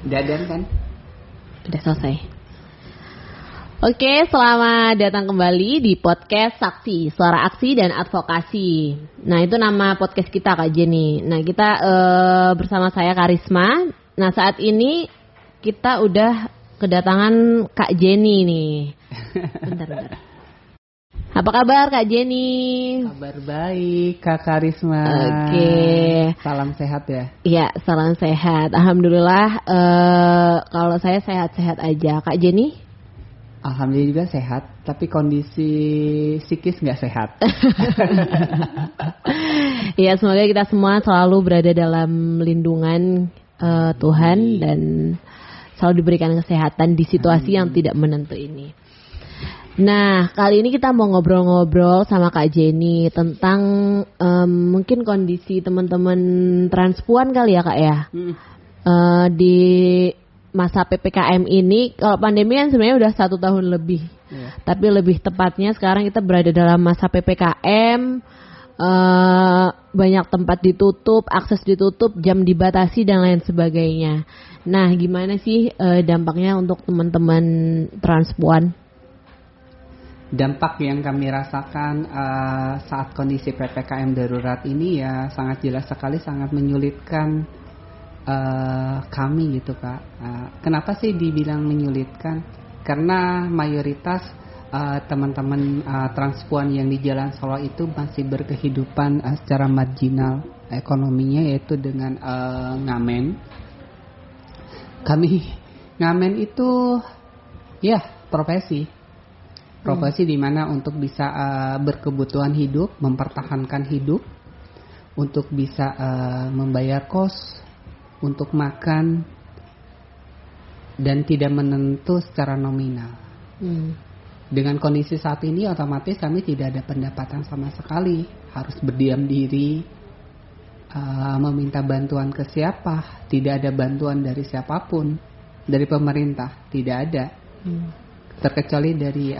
Dadan kan? Udah selesai. Oke, selamat datang kembali di podcast Saksi, Suara Aksi dan Advokasi. Nah, itu nama podcast kita Kak Jenny. Nah, kita bersama saya Karisma. Nah, saat ini kita udah kedatangan Kak Jenny nih. Bentar. Apa kabar Kak Jenny? Kabar baik Kak Karisma. Oke. Salam sehat ya? Iya, salam sehat. Alhamdulillah. Kalau saya sehat-sehat aja. Kak Jenny? Alhamdulillah juga sehat, tapi kondisi psikis nggak sehat. Iya, semoga kita semua selalu berada dalam lindungan Tuhan dan selalu diberikan kesehatan di situasi yang tidak menentu ini. Nah, kali ini kita mau ngobrol-ngobrol sama Kak Jenny tentang mungkin kondisi teman-teman transpuan kali ya Kak ya. Di masa PPKM ini, kalau pandemi kan sebenarnya udah 1 tahun lebih, tapi lebih tepatnya sekarang kita berada dalam masa PPKM, banyak tempat ditutup, akses ditutup, jam dibatasi dan lain sebagainya. Nah, gimana sih dampaknya untuk teman-teman transpuan? Dampak yang kami rasakan saat kondisi PPKM darurat ini ya sangat jelas sekali, sangat menyulitkan kami gitu Kak. Kenapa sih dibilang menyulitkan? Karena mayoritas teman-teman transpuan yang di Jalan Solo itu masih berkehidupan secara marginal ekonominya, yaitu dengan ngamen. Kami ngamen itu ya profesi di mana untuk bisa berkebutuhan hidup, mempertahankan hidup, untuk bisa membayar kos, untuk makan, dan tidak menentu secara nominal. Dengan kondisi saat ini otomatis kami tidak ada pendapatan sama sekali, harus berdiam diri, meminta bantuan ke siapa, tidak ada bantuan dari siapapun, dari pemerintah tidak ada, terkecuali dari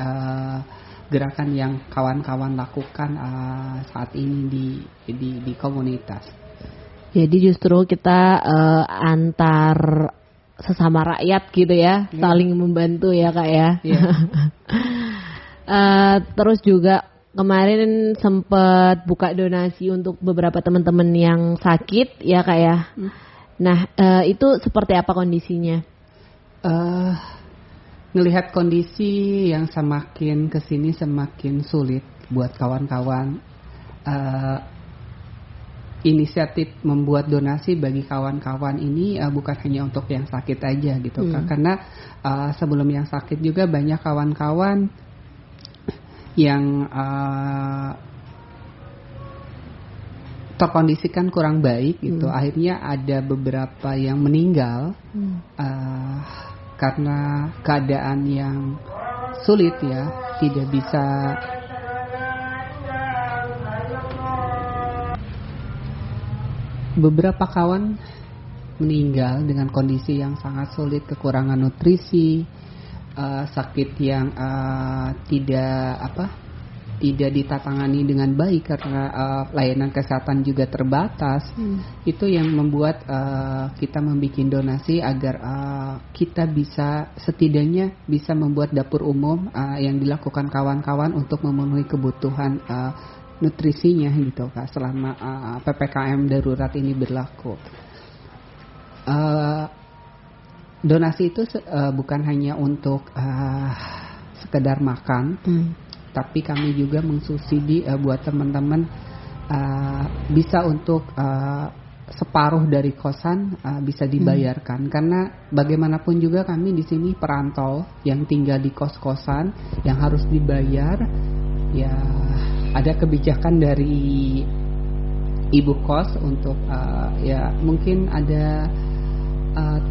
gerakan yang kawan-kawan lakukan saat ini di komunitas. Jadi justru kita antar sesama rakyat gitu ya, saling membantu ya Kak ya. Terus juga kemarin sempat buka donasi untuk beberapa teman-teman yang sakit ya Kak ya. Nah, itu seperti apa kondisinya? Ngelihat kondisi yang semakin kesini semakin sulit buat kawan-kawan. Inisiatif membuat donasi bagi kawan-kawan ini bukan hanya untuk yang sakit aja gitu Kak. Karena sebelum yang sakit juga banyak kawan-kawan yang terkondisikan kurang baik gitu. Akhirnya ada beberapa yang meninggal karena keadaan yang sulit ya, tidak bisa. Beberapa kawan meninggal dengan kondisi yang sangat sulit, kekurangan nutrisi, sakit yang tidak ditatangani dengan baik karena layanan kesehatan juga terbatas. Itu yang membuat kita membuat donasi agar kita bisa setidaknya bisa membuat dapur umum yang dilakukan kawan-kawan untuk memenuhi kebutuhan nutrisinya gitu Kak selama PPKM darurat ini berlaku. Donasi itu bukan hanya untuk sekedar makan, tapi kami juga mensubsidi buat teman-teman bisa untuk separuh dari kosan bisa dibayarkan, karena bagaimanapun juga kami di sini perantau yang tinggal di kos-kosan yang harus dibayar. Ya, ada kebijakan dari ibu kos untuk ya mungkin ada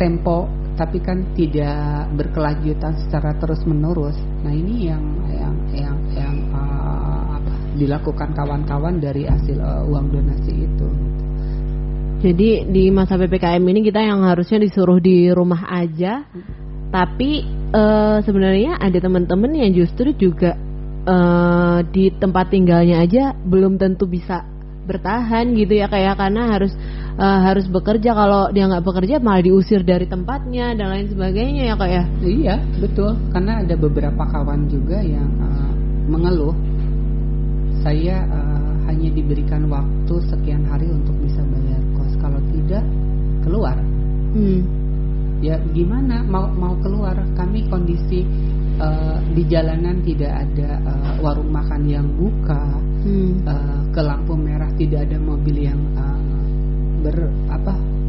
tempo, tapi kan tidak berkelanjutan secara terus menerus. Nah, ini yang dilakukan kawan-kawan dari hasil uang donasi itu. Jadi di masa PPKM ini kita yang harusnya disuruh di rumah aja, tapi sebenarnya ada teman-teman yang justru juga di tempat tinggalnya aja belum tentu bisa bertahan gitu ya, kayak karena harus bekerja. Kalau dia nggak bekerja malah diusir dari tempatnya dan lain sebagainya ya Kak ya. Iya betul, karena ada beberapa kawan juga yang mengeluh, saya hanya diberikan waktu sekian hari untuk bisa bayar kos, kalau tidak keluar. Ya gimana mau keluar, kami kondisi di jalanan tidak ada warung makan yang buka, ke lampu merah tidak ada mobil yang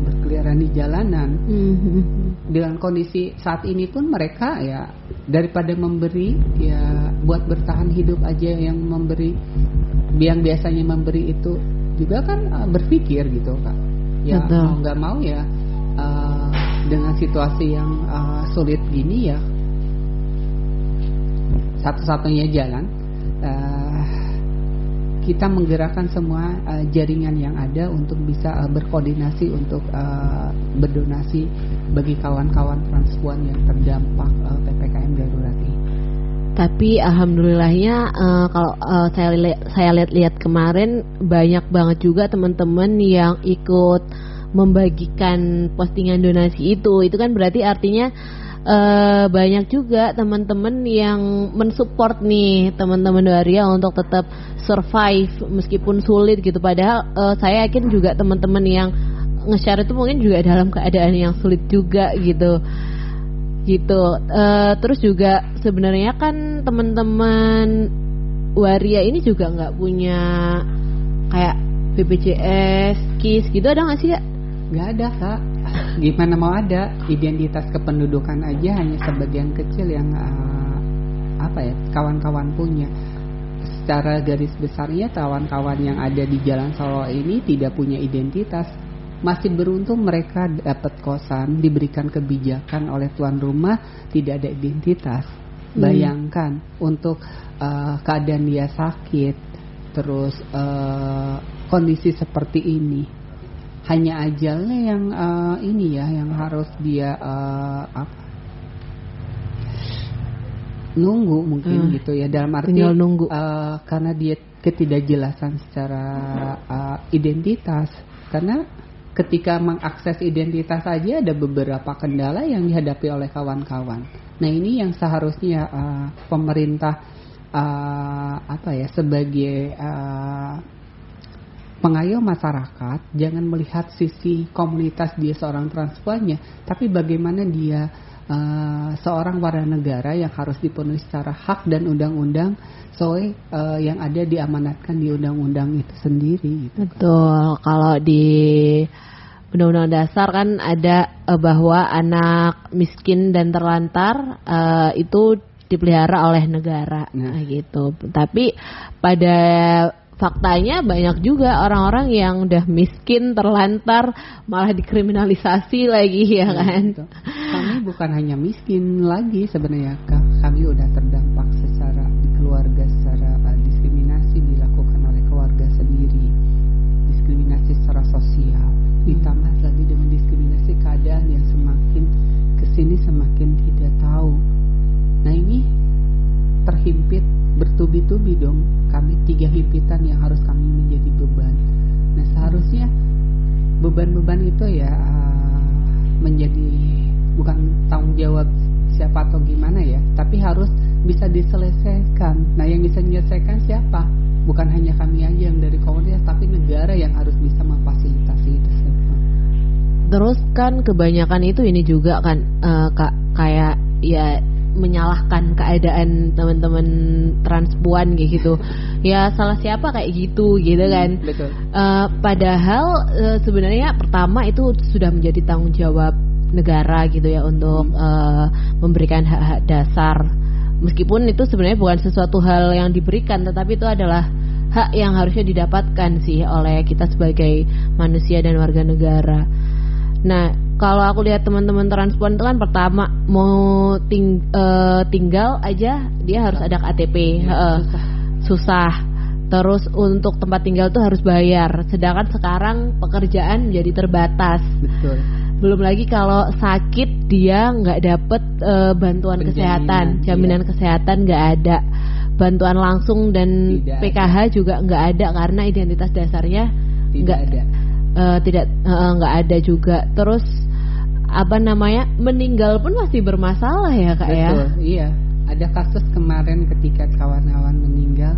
berkeliaran di jalanan. Dengan kondisi saat ini pun mereka ya daripada memberi, ya buat bertahan hidup aja, yang memberi, yang biasanya memberi itu juga kan berpikir gitu Kak. Ya betul. Mau nggak mau ya dengan situasi yang sulit gini ya, satu-satunya jalan kita menggerakkan semua jaringan yang ada untuk bisa berkoordinasi untuk berdonasi bagi kawan-kawan transpuan yang terdampak PPKM darurat ini. Tapi alhamdulillahnya kalau saya lihat kemarin banyak banget juga teman-teman yang ikut membagikan postingan donasi itu kan berarti artinya banyak juga teman-teman yang mensupport nih teman-teman Waria untuk tetap survive meskipun sulit gitu. Padahal saya yakin juga teman-teman yang nge-share itu mungkin juga dalam keadaan yang sulit juga gitu. Terus juga sebenarnya kan teman-teman Waria ini juga nggak punya kayak BPJS, KIS gitu, ada nggak sih Kak? Nggak ada Kak. Gimana mau ada, identitas kependudukan aja hanya sebagian kecil yang kawan-kawan punya. Secara garis besarnya kawan-kawan yang ada di Jalan Solo ini tidak punya identitas. Masih beruntung mereka dapat kosan, diberikan kebijakan oleh tuan rumah, tidak ada identitas. Bayangkan untuk keadaan dia sakit, terus kondisi seperti ini, hanya ajalnya yang yang harus dia nunggu mungkin gitu ya, dalam arti nunggu. Karena dia ketidakjelasan secara identitas. Karena ketika mengakses identitas saja ada beberapa kendala yang dihadapi oleh kawan-kawan. Nah ini yang seharusnya pemerintah sebagai pengayom masyarakat jangan melihat sisi komunitas dia seorang transpuannya, tapi bagaimana dia seorang warga negara yang harus dipenuhi secara hak dan undang-undang yang ada diamanatkan di undang-undang itu sendiri. Gitu. Betul. Kalau di Undang-Undang Dasar kan ada bahwa anak miskin dan terlantar itu dipelihara oleh negara, gitu. Tapi pada faktanya banyak juga orang-orang yang udah miskin, terlantar, malah dikriminalisasi lagi ya kan. Gitu. Kami bukan hanya miskin lagi sebenarnya, kami udah terdampak secara di keluarga, secara diskriminasi dilakukan oleh keluarga sendiri, diskriminasi secara sosial, ditambah lagi dengan diskriminasi keadaan yang semakin kesini semakin tidak tahu. Nah ini terhimpit bertubi-tubi dong, kami 3 himpitan yang harus kami menjadi beban. Nah seharusnya beban-beban itu ya menjadi bukan tanggung jawab siapa atau gimana ya, tapi harus bisa diselesaikan. Nah yang bisa menyelesaikan siapa? Bukan hanya kami aja yang dari komunitas, tapi negara yang harus bisa memfasilitasi itu semua. Terus kan kebanyakan itu ini juga kan Kak, kayak ya menyalahkan keadaan teman-teman transpuan gitu. Ya salah siapa kayak gitu kan. Betul. Padahal sebenarnya pertama itu sudah menjadi tanggung jawab negara gitu ya untuk memberikan hak-hak dasar. Meskipun itu sebenarnya bukan sesuatu hal yang diberikan, tetapi itu adalah hak yang harusnya didapatkan sih oleh kita sebagai manusia dan warga negara. Nah, kalau aku lihat teman-teman transpuan itu kan pertama mau tinggal aja dia harus ada KTP, susah. Terus untuk tempat tinggal tuh harus bayar. Sedangkan sekarang pekerjaan menjadi terbatas. Betul. Belum lagi kalau sakit dia nggak dapet bantuan kesehatan, jaminan kesehatan nggak ada. bantuan langsung dan Tidak PKH juga nggak ada karena identitas dasarnya Tidak ada. Nggak ada juga. Terus meninggal pun masih bermasalah ya Kak ya. Betul, iya. Ada kasus kemarin ketika kawan-kawan meninggal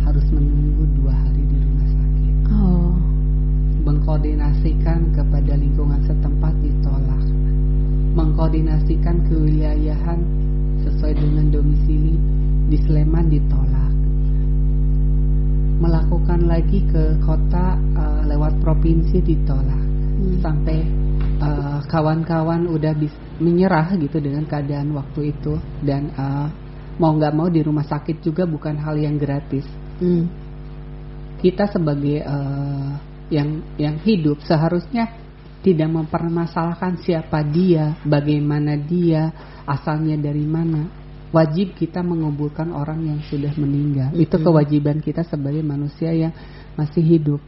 harus menunggu 2 hari di rumah sakit. Oh. Mengkoordinasikan kepada lingkungan setempat ditolak. Mengkoordinasikan kewilayahan sesuai dengan domisili di Sleman ditolak. Melakukan lagi ke kota lewat provinsi ditolak. Sampai kawan-kawan udah menyerah gitu dengan keadaan waktu itu. Dan mau nggak mau di rumah sakit juga bukan hal yang gratis. Kita sebagai yang hidup seharusnya tidak mempermasalahkan siapa dia, bagaimana dia, asalnya dari mana. Wajib kita menguburkan orang yang sudah meninggal. Itu kewajiban kita sebagai manusia yang masih hidup.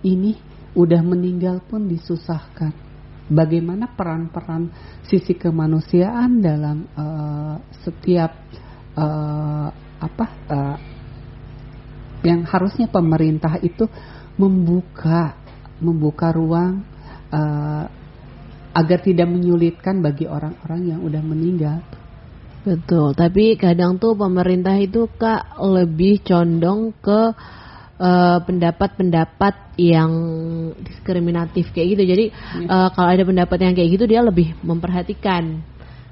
Ini udah meninggal pun disusahkan. Bagaimana peran-peran sisi kemanusiaan dalam setiap yang harusnya pemerintah itu membuka ruang agar tidak menyulitkan bagi orang-orang yang udah meninggal. Betul, tapi kadang tuh pemerintah itu Kak lebih condong ke pendapat-pendapat yang diskriminatif kayak gitu. Jadi kalau ada pendapat yang kayak gitu dia lebih memperhatikan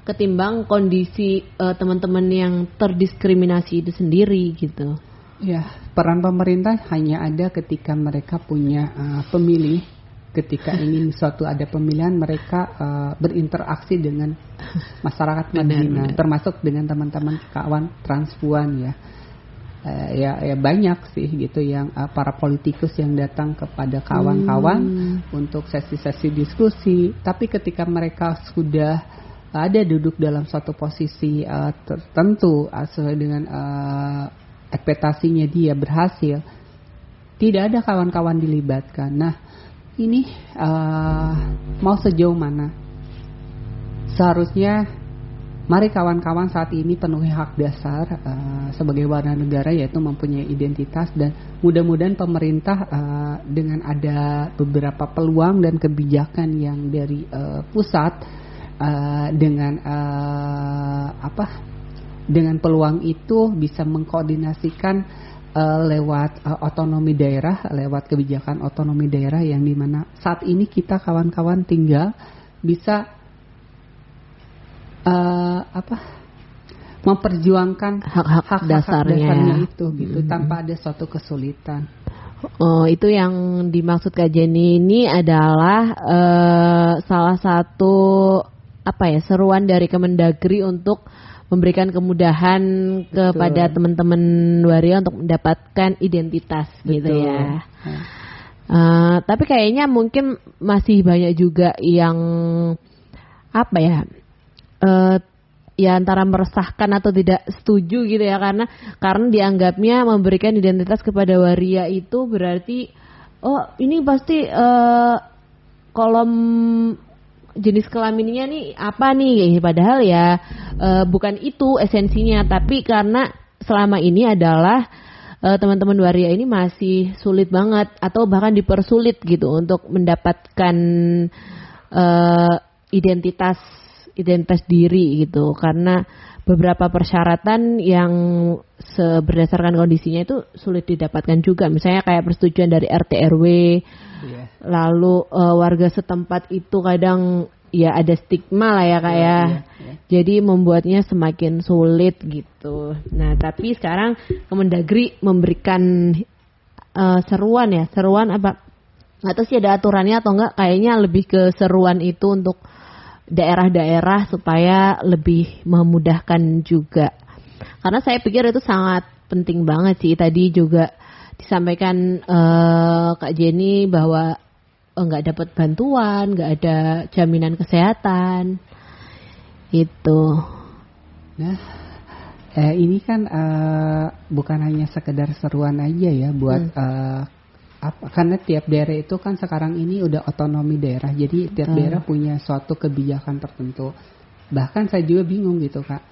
ketimbang kondisi teman-teman yang terdiskriminasi itu sendiri gitu. Ya, peran pemerintah hanya ada ketika mereka punya pemilih. Ketika ingin suatu ada pemilihan, mereka berinteraksi dengan masyarakat Madinah, termasuk dengan teman-teman kawan transpuan ya. Ya banyak sih gitu yang para politikus yang datang kepada kawan-kawan untuk sesi-sesi diskusi. Tapi ketika mereka sudah ada duduk dalam suatu posisi tertentu sesuai dengan ekspektasinya dia berhasil, tidak ada kawan-kawan dilibatkan. Nah, ini mau sejauh mana? Seharusnya mari kawan-kawan saat ini penuhi hak dasar sebagai warga negara, yaitu mempunyai identitas, dan mudah-mudahan pemerintah dengan ada beberapa peluang dan kebijakan yang dari pusat dengan peluang itu bisa mengkoordinasikan lewat otonomi daerah, lewat kebijakan otonomi daerah yang dimana saat ini kita kawan-kawan tinggal bisa memperjuangkan hak-hak dasarnya itu gitu tanpa ada suatu kesulitan. Oh, itu yang dimaksud Kak Jenny ini adalah salah satu seruan dari Kemendagri untuk memberikan kemudahan kepada teman-teman waria untuk mendapatkan identitas. Betul. Gitu ya. Tapi kayaknya mungkin masih banyak juga yang ya antara meresahkan atau tidak setuju gitu ya, karena dianggapnya memberikan identitas kepada waria itu berarti ini pasti kolom jenis kelaminnya nih apa nih, padahal ya bukan itu esensinya, tapi karena selama ini adalah teman-teman waria ini masih sulit banget atau bahkan dipersulit gitu untuk mendapatkan identitas diri gitu, karena beberapa persyaratan yang berdasarkan kondisinya itu sulit didapatkan juga, misalnya kayak persetujuan dari RT RW. Lalu warga setempat itu kadang ya ada stigma lah ya Kak ya. Jadi membuatnya semakin sulit gitu. Nah, tapi sekarang Kemendagri memberikan seruan apa? Nggak tahu sih ada aturannya atau enggak, kayaknya lebih ke seruan itu untuk daerah-daerah supaya lebih memudahkan juga. Karena saya pikir itu sangat penting banget sih. Tadi juga disampaikan Kak Jenny bahwa nggak dapat bantuan, nggak ada jaminan kesehatan, itu. Nah, ini kan bukan hanya sekedar seruan aja ya buat karena tiap daerah itu kan sekarang ini udah otonomi daerah, jadi tiap daerah punya suatu kebijakan tertentu. Bahkan saya juga bingung gitu Kak.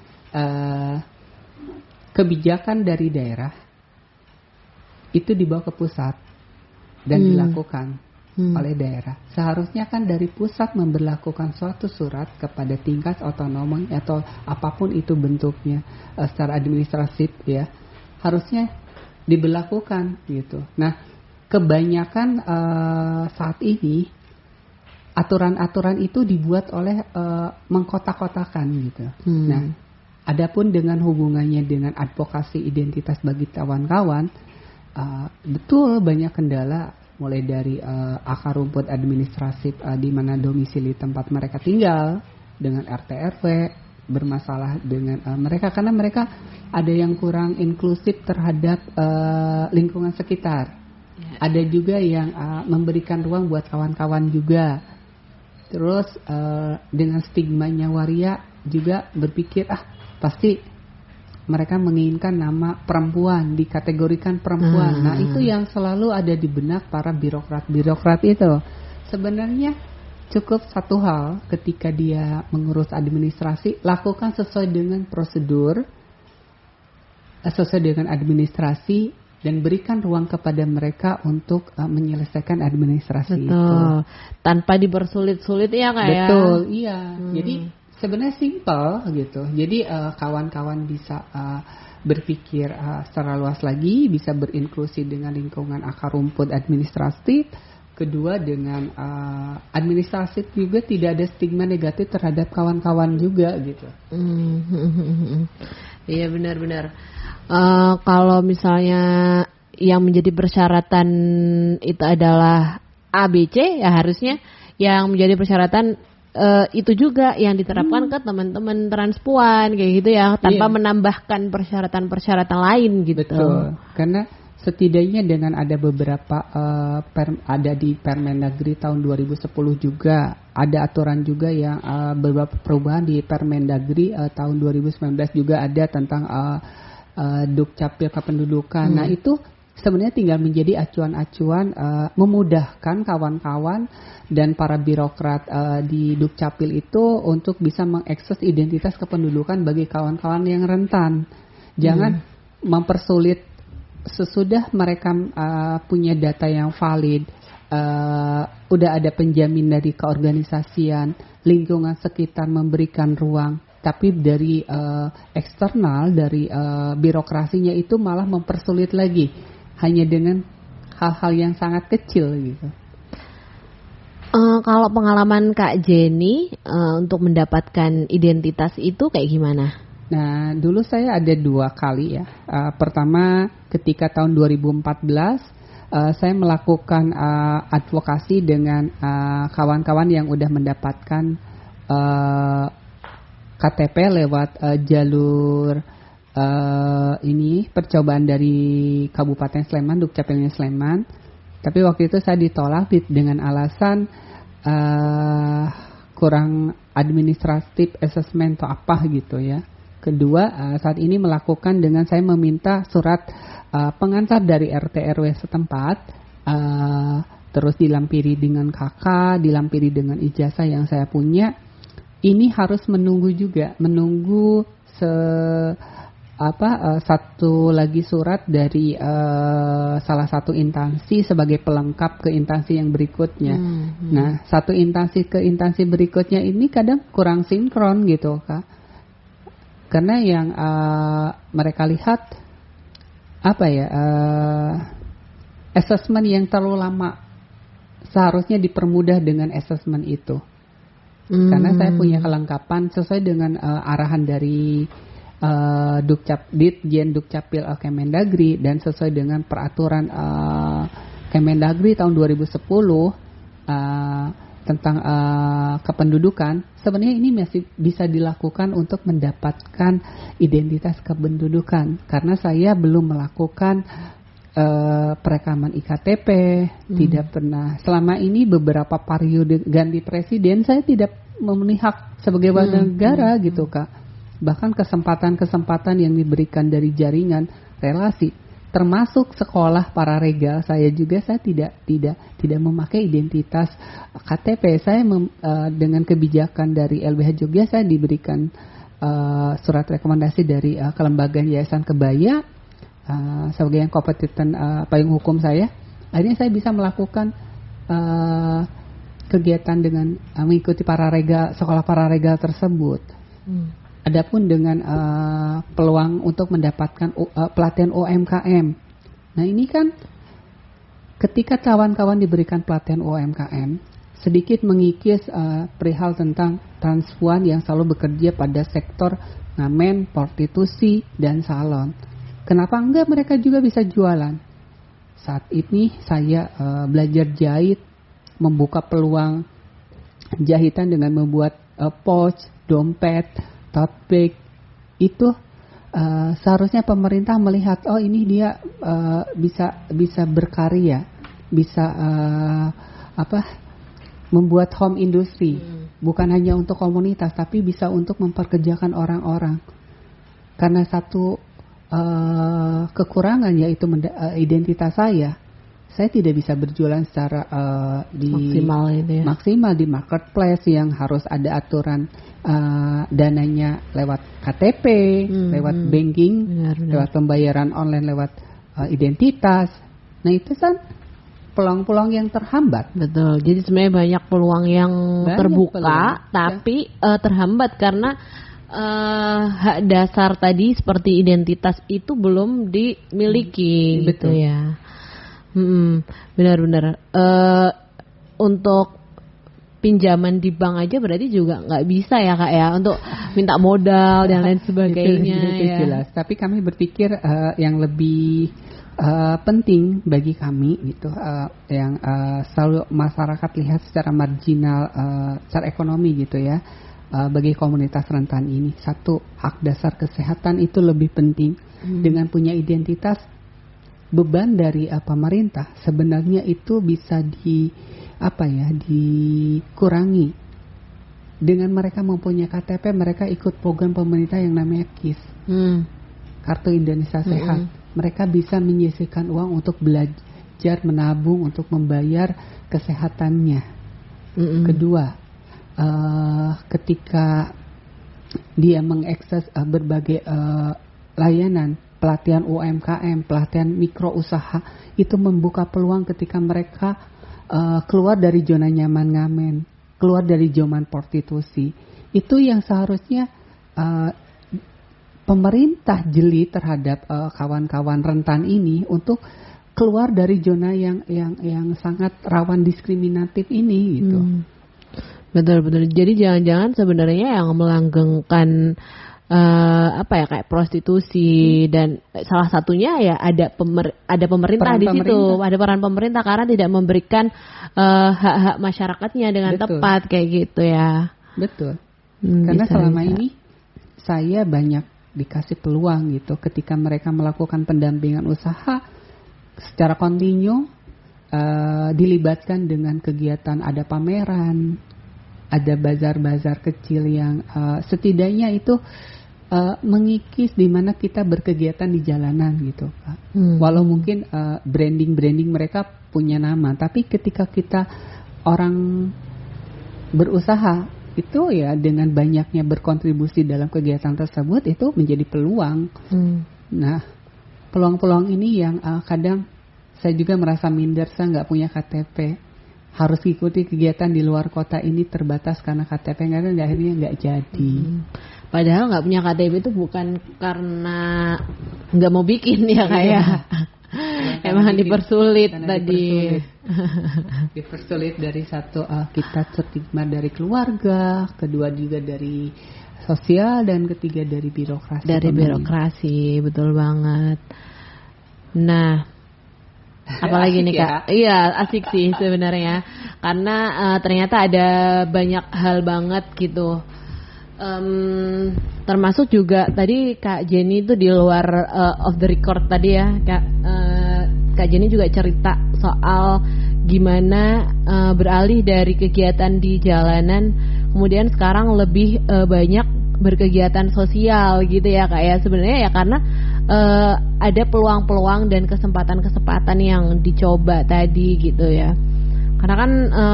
kebijakan dari daerah itu dibawa ke pusat dan dilakukan oleh daerah. Seharusnya kan dari pusat memberlakukan suatu surat kepada tingkat otonomi atau apapun itu bentuknya secara administratif ya, harusnya diberlakukan gitu. Nah, kebanyakan saat ini aturan-aturan itu dibuat oleh mengkotak-kotakan gitu. Nah, adapun dengan hubungannya dengan advokasi identitas bagi kawan-kawan, betul banyak kendala, mulai dari akar rumput administratif di mana domisili tempat mereka tinggal, dengan RT RW bermasalah dengan mereka karena mereka ada yang kurang inklusif terhadap lingkungan sekitar. Ada juga yang memberikan ruang buat kawan-kawan juga. Terus dengan stigmanya waria juga berpikir pasti mereka menginginkan nama perempuan, dikategorikan perempuan. Nah, itu yang selalu ada di benak para birokrat itu. Sebenarnya cukup satu hal, ketika dia mengurus administrasi, lakukan sesuai dengan prosedur, sesuai dengan administrasi, dan berikan ruang kepada mereka untuk menyelesaikan administrasi itu. Tanpa dipersulit-sulit ya Kak ya? Betul, iya. Jadi sebenarnya simpel gitu. Jadi kawan-kawan bisa berpikir secara luas lagi, bisa berinklusi dengan lingkungan akar rumput administratif. Kedua, dengan administratif juga tidak ada stigma negatif terhadap kawan-kawan juga gitu. Iya benar-benar. Kalau misalnya yang menjadi persyaratan itu adalah ABC, ya harusnya yang menjadi persyaratan itu juga yang diterapkan ke teman-teman transpuan kayak gitu ya, tanpa menambahkan persyaratan-persyaratan lain gitu. Betul. Karena setidaknya dengan ada beberapa ada di Permendagri tahun 2010 juga ada aturan juga yang beberapa perubahan di Permendagri tahun 2019 juga ada tentang Dukcapil Kependudukan. Nah, itu sebenarnya tinggal menjadi acuan-acuan memudahkan kawan-kawan dan para birokrat di Dukcapil itu untuk bisa mengakses identitas kependudukan bagi kawan-kawan yang rentan. Jangan mempersulit sesudah mereka punya data yang valid, udah ada penjamin dari keorganisasian, lingkungan sekitar memberikan ruang. Tapi dari eksternal, dari birokrasinya itu malah mempersulit lagi, hanya dengan hal-hal yang sangat kecil gitu. Kalau pengalaman Kak Jenny untuk mendapatkan identitas itu kayak gimana? Nah, dulu saya ada 2 kali ya. Pertama ketika tahun 2014 saya melakukan advokasi dengan kawan-kawan yang udah mendapatkan KTP lewat jalur ini percobaan dari Kabupaten Sleman, Dukcapilnya Sleman. Tapi waktu itu saya ditolak dengan alasan kurang administratif assessment atau apa gitu ya. Kedua, saat ini melakukan dengan saya meminta surat pengantar dari RT RW setempat, terus dilampiri dengan KK, dilampiri dengan ijazah yang saya punya. Ini harus menunggu satu lagi surat dari salah satu instansi sebagai pelengkap ke instansi yang berikutnya. Nah, satu instansi ke instansi berikutnya ini kadang kurang sinkron gitu Kak. Karena yang mereka lihat assessment yang terlalu lama, seharusnya dipermudah dengan assessment itu. Karena saya punya kelengkapan sesuai dengan arahan dari Ditjen Dukcapil Kemendagri dan sesuai dengan peraturan Kemendagri tahun 2010 tentang kependudukan. Sebenarnya ini masih bisa dilakukan untuk mendapatkan identitas kependudukan, karena saya belum melakukan perekaman IKTP, tidak pernah. Selama ini beberapa periode ganti presiden saya tidak memenuhi hak sebagai warga negara gitu Kak. Bahkan kesempatan-kesempatan yang diberikan dari jaringan relasi, termasuk sekolah para regal saya juga, saya tidak memakai identitas KTP. Saya dengan kebijakan dari LBH Jogja saya diberikan surat rekomendasi dari kelembagaan Yayasan Kebaya sebagai yang kompeten payung hukum saya. Akhirnya saya bisa melakukan kegiatan dengan mengikuti sekolah pararegal tersebut. Adapun dengan peluang untuk mendapatkan pelatihan UMKM. Nah ini kan ketika kawan-kawan diberikan pelatihan UMKM, sedikit mengikis perihal tentang transpuan yang selalu bekerja pada sektor ngamen, prostitusi, dan salon. Kenapa enggak mereka juga bisa jualan? Saat ini saya belajar jahit, membuka peluang jahitan dengan membuat pouch, dompet, tote bag. Itu seharusnya pemerintah melihat, oh ini dia bisa berkarya, bisa membuat home industry, bukan hanya untuk komunitas, tapi bisa untuk memperkerjakan orang-orang. Karena satu kekurangan yaitu identitas saya tidak bisa berjualan secara maksimal di marketplace yang harus ada aturan dananya lewat KTP, lewat banking, lewat pembayaran online, lewat identitas. Nah itu kan peluang-peluang yang terhambat. Betul. Jadi sebenarnya banyak peluang yang terbuka, tapi terhambat karena hak dasar tadi seperti identitas itu belum dimiliki, gitu ya. Benar-benar. Untuk pinjaman di bank aja berarti juga nggak bisa ya Kak ya, untuk minta modal dan lain sebagainya. Itu jelas. Tapi kami berpikir yang lebih penting bagi kami gitu, yang selalu masyarakat lihat secara marginal, secara ekonomi gitu ya, bagi komunitas rentan ini. Satu, hak dasar kesehatan itu lebih penting. Dengan punya identitas, beban dari pemerintah sebenarnya itu bisa dikurangi. Dengan mereka mempunyai KTP, mereka ikut program pemerintah yang namanya KIS, Kartu Indonesia Sehat. Mereka bisa menyisihkan uang untuk belajar, menabung, untuk membayar kesehatannya. Kedua, ketika dia mengakses berbagai layanan, pelatihan UMKM, pelatihan mikro usaha, itu membuka peluang ketika mereka keluar dari zona nyaman ngamen, keluar dari zona prostitusi. Itu yang seharusnya pemerintah jeli terhadap kawan-kawan rentan ini untuk keluar dari zona yang sangat rawan diskriminatif ini gitu. Betul. Jadi jangan-jangan sebenarnya yang melanggengkan kayak prostitusi dan salah satunya ya ada pemerintah di situ, ada peran pemerintah karena tidak memberikan hak-hak masyarakatnya dengan tepat kayak gitu ya. Betul. Karena selama ini saya banyak dikasih peluang gitu ketika mereka melakukan pendampingan usaha secara kontinu, dilibatkan dengan kegiatan, ada pameran, ada bazar-bazar kecil yang setidaknya itu mengikis di mana kita berkegiatan di jalanan gitu Pak. Walau mungkin branding mereka punya nama, tapi ketika kita orang berusaha itu ya dengan banyaknya berkontribusi dalam kegiatan tersebut itu menjadi peluang. Nah, peluang-peluang ini yang kadang saya juga merasa minder, saya nggak punya KTP, harus ikuti kegiatan di luar kota ini terbatas karena KTP nggak ada, akhirnya nggak jadi. Padahal nggak punya KTP itu bukan karena nggak mau bikin ya kayak. Emang dipersulit tadi. Dipersulit dari satu kita stigma dari keluarga, kedua juga dari sosial, dan ketiga dari birokrasi. Dari birokrasi, betul banget. Nah, apalagi nih Kak? Iya, asik sih sebenarnya. Karena ternyata ada banyak hal banget gitu. Termasuk juga tadi Kak Jenny itu di luar off the record tadi ya Kak Jenny juga cerita soal gimana beralih dari kegiatan di jalanan kemudian sekarang lebih banyak berkegiatan sosial gitu ya Kak ya. Sebenarnya ya karena ada peluang-peluang dan kesempatan-kesempatan yang dicoba tadi gitu ya. Karena kan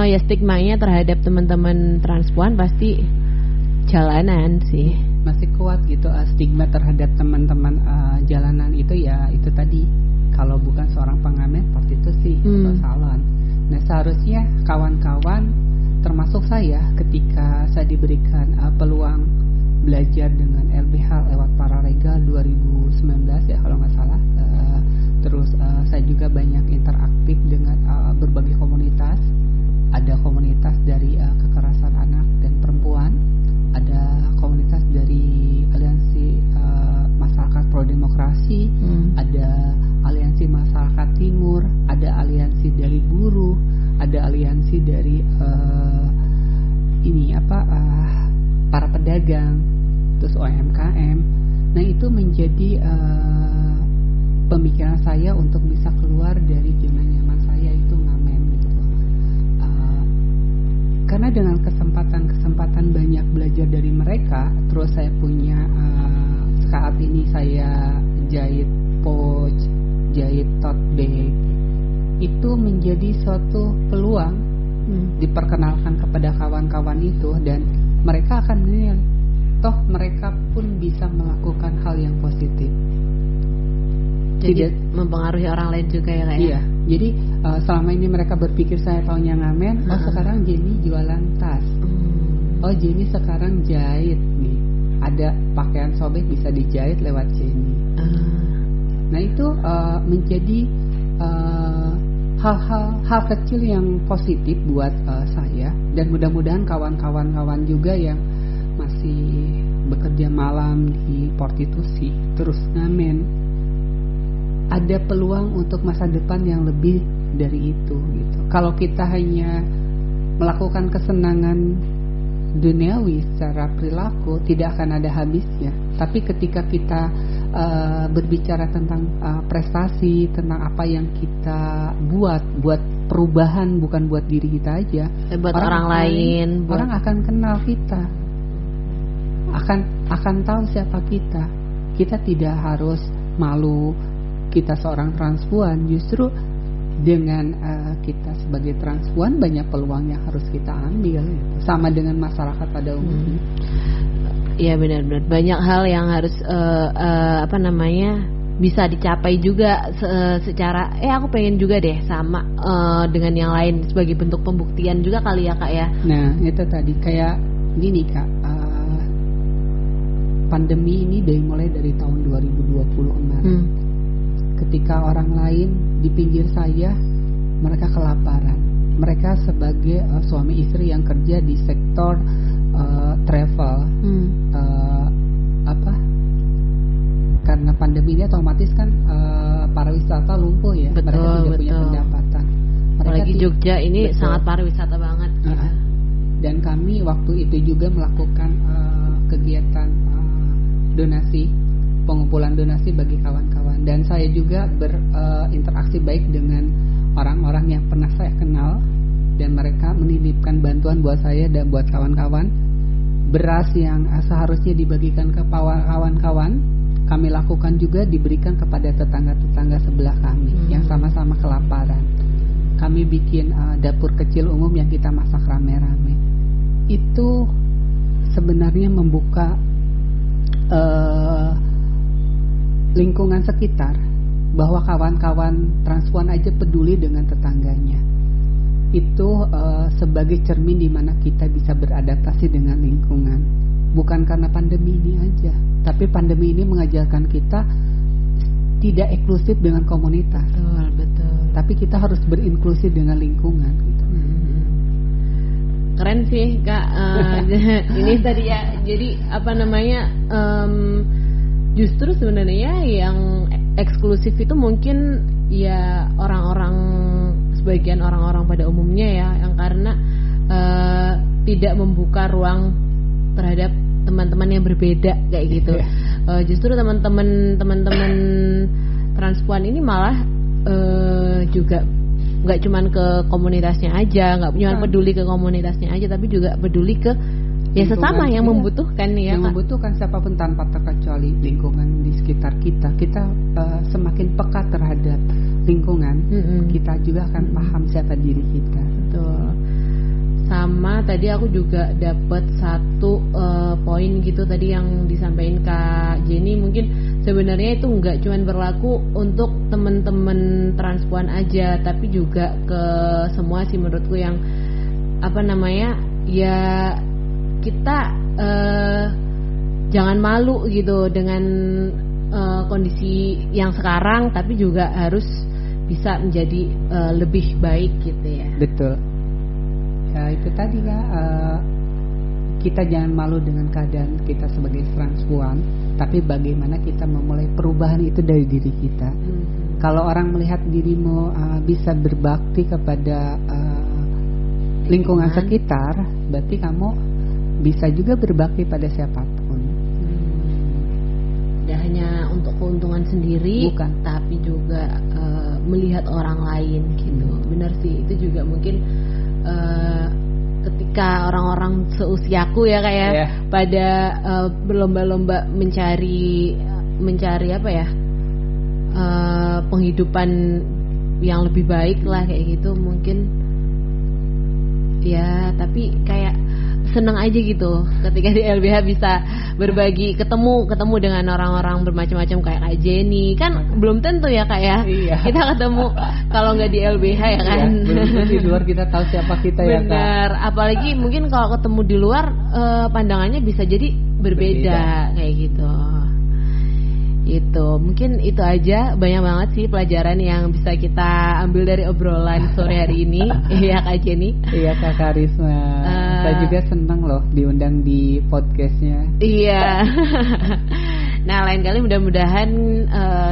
ya stigmanya terhadap teman-teman transpuan pasti jalanan sih. masih kuat gitu stigma terhadap teman-teman jalanan itu, ya itu tadi, kalau bukan seorang pengamen prostitusi atau salon. Nah, seharusnya kawan-kawan termasuk saya, ketika saya diberikan peluang belajar dengan LBH lewat Pararegal 2019 ya kalau nggak salah, terus saya juga banyak interaktif dengan berbagai komunitas. Ada komunitas dari kekerasan anak dan perempuan, ada komunitas dari aliansi masyarakat pro demokrasi, ada aliansi masyarakat timur, ada aliansi dari buruh, ada aliansi dari para pedagang, terus UMKM. Nah, itu menjadi pemikiran saya untuk bisa keluar dari zona nyaman saya itu ngamen gitu. Karena dengan kesempatan banyak belajar dari mereka, terus saya punya saat ini saya jahit pouch, jahit tote bag, itu menjadi suatu peluang diperkenalkan kepada kawan-kawan itu, dan mereka akan menilai, toh mereka pun bisa melakukan hal yang positif. Jadi mempengaruhi orang lain juga ya Kak? Iya, jadi selama ini mereka berpikir saya taunya ngamen, oh sekarang Jenny jualan tas, oh Jenny sekarang jahit nih, ada pakaian sobek bisa dijahit lewat Jenny. Nah itu menjadi hal kecil yang positif buat saya, dan mudah-mudahan kawan-kawan juga yang masih bekerja malam di prostitusi terus ngamen, ada peluang untuk masa depan yang lebih dari itu gitu. Kalau kita hanya melakukan kesenangan duniawi secara perilaku, tidak akan ada habisnya. Tapi ketika kita berbicara tentang prestasi, tentang apa yang kita buat perubahan, bukan buat diri kita aja, buat orang lain, orang akan kenal kita, akan tahu siapa kita. Kita tidak harus malu kita seorang transpuan, justru dengan kita sebagai transpuan banyak peluang yang harus kita ambil gitu. Sama dengan masyarakat pada umumnya. Iya benar-benar banyak hal yang harus bisa dicapai juga secara aku pengen juga deh sama dengan yang lain, sebagai bentuk pembuktian juga kali ya Kak ya. Nah itu tadi kayak gini Kak, pandemi ini mulai dari tahun 2020 kemarin. Ketika orang lain di pinggir saya, mereka kelaparan. Mereka sebagai suami istri yang kerja di sektor travel, karena pandemi ini otomatis kan pariwisata lumpuh ya. Betul, mereka tidak punya pendapatan. Apalagi Jogja ini sangat pariwisata banget. Dan kami waktu itu juga melakukan kegiatan donasi, pengumpulan donasi bagi kawan-kawan, dan saya juga berinteraksi baik dengan orang-orang yang pernah saya kenal, dan mereka menitipkan bantuan buat saya dan buat kawan-kawan. Beras yang seharusnya dibagikan ke kawan-kawan, kami lakukan juga diberikan kepada tetangga-tetangga sebelah kami yang sama-sama kelaparan. Kami bikin dapur kecil umum yang kita masak rame-rame. Itu sebenarnya membuka lingkungan sekitar, bahwa kawan-kawan transpuan aja peduli dengan tetangganya. Itu sebagai cermin di mana kita bisa beradaptasi dengan lingkungan. Bukan karena pandemi ini aja, tapi pandemi ini mengajarkan kita tidak eksklusif dengan komunitas. Betul. Tapi kita harus berinklusi dengan lingkungan gitu. Keren sih Kak. Ini tadi ya, jadi justru sebenarnya yang eksklusif itu mungkin ya sebagian orang-orang pada umumnya ya, yang karena tidak membuka ruang terhadap teman-teman yang berbeda kayak gitu. Justru teman-teman transpuan ini malah juga nggak cuman ke komunitasnya aja, nggak cuma peduli ke komunitasnya aja, tapi juga peduli ke sesama yang membutuhkan nih ya, yang membutuhkan siapapun tanpa terkecuali lingkungan di sekitar kita. Kita semakin peka terhadap lingkungan, kita juga akan paham siapa diri kita. Betul. Sama tadi aku juga dapat satu poin poin gitu tadi yang disampaikan Kak Jenny, mungkin sebenarnya itu nggak cuma berlaku untuk teman-teman transpuan aja, tapi juga ke semua sih menurutku, yang ya kita jangan malu gitu dengan kondisi yang sekarang, tapi juga harus bisa menjadi lebih baik gitu ya. Betul. Ya itu tadi ya, kita jangan malu dengan keadaan kita sebagai transpuan, tapi bagaimana kita memulai perubahan itu dari diri kita. Kalau orang melihat dirimu bisa berbakti kepada lingkungan sekitar, berarti kamu bisa juga berbakti pada siapapun. Tidak hanya untuk keuntungan sendiri, bukan, tapi juga melihat orang lain gitu. Benar sih, itu juga mungkin ketika orang-orang seusiaku ya kayak pada berlomba-lomba mencari penghidupan yang lebih baik lah kayak gitu mungkin ya, tapi kayak seneng aja gitu ketika di LBH bisa berbagi, ketemu dengan orang-orang bermacam-macam kayak Kak Jenny kan belum tentu ya Kak ya. Kita ketemu kalau nggak di LBH ya kan. Belum tentu di luar kita tahu siapa kita. Bener. Ya Kak. Bener, apalagi mungkin kalau ketemu di luar pandangannya bisa jadi berbeda. Kayak gitu. Itu mungkin itu aja, banyak banget sih pelajaran yang bisa kita ambil dari obrolan sore hari ini. Iya Kak Jenny. Iya Kak Karisma. Saya juga senang loh diundang di podcastnya. Iya. Nah lain kali mudah-mudahan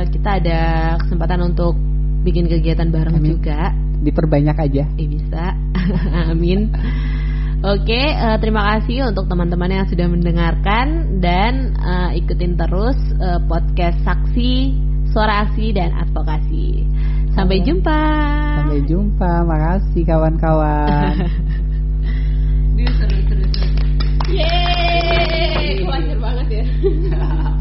kita ada kesempatan untuk bikin kegiatan bareng. Amin. Juga. Diperbanyak aja. Bisa. Amin. Oke, terima kasih untuk teman-teman yang sudah mendengarkan dan ikutin terus podcast Saksi, Suara Aksi dan Advokasi. Sampai jumpa. Makasih kawan-kawan.